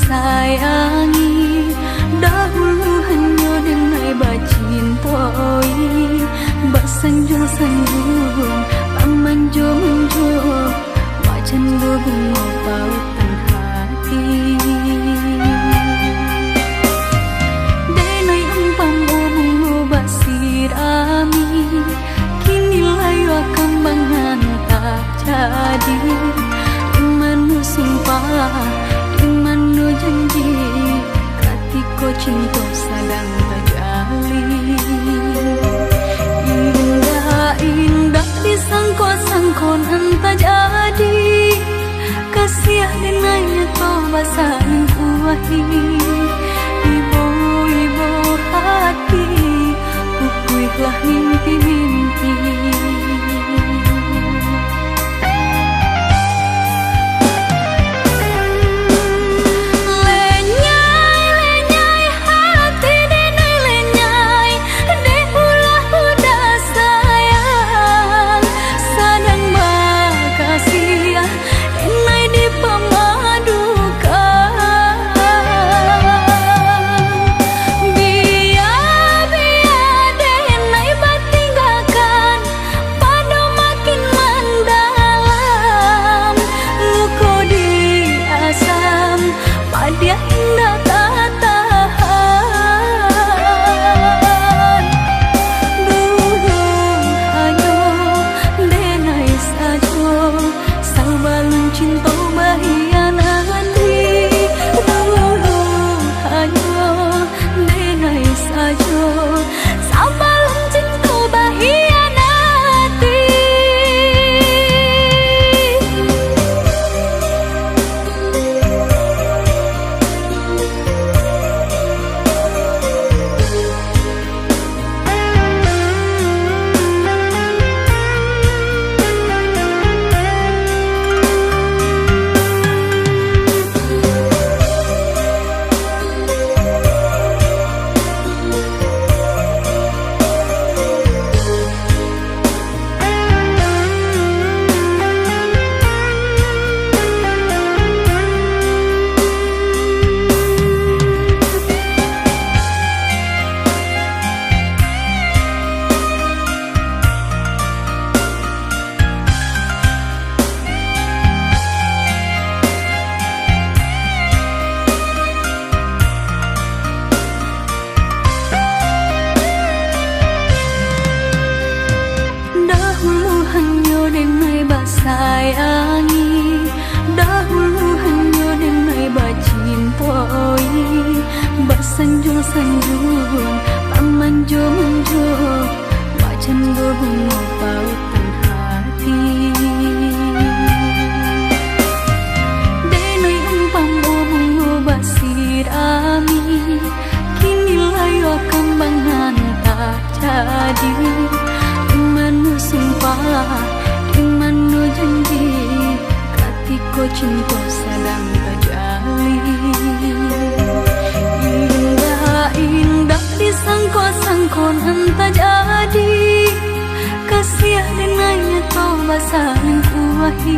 sayangi, dahulu hanya denai bacintoi, basanjung-sanjung, pamanjung-manjung, wajan bunga pautan hati. Denai umpam bunga basirami, kini layu kambangan tak jadi. Dimanu sumpah, dimanu janji, katiko cinta sedang terjalin. Indah-indah disangko-sangko entah jadi, kasih dengannya kau basahin kuahi. Ibu-ibu hati, bukuilah mimpi-mimpi. Dia indah tak tahan. Dulu hanya denai saja, sabalun cinta bahianati. Dulu hanya denai saja, sabalun cinta bahianati. Sayangi, dahulu hanya denai bacintoi, basanjung-sanjung, pamanjung-manjung, wajan bunga pautan hati. Denai umpam bunga basirami, kini layu kambangan tak jadi. Dimanu sumpah, dimanu janji, katiko cinta sedang terjalin. Indah-indah disangko-sangko entah jadi, kasih dengannya kau basahin kuahi.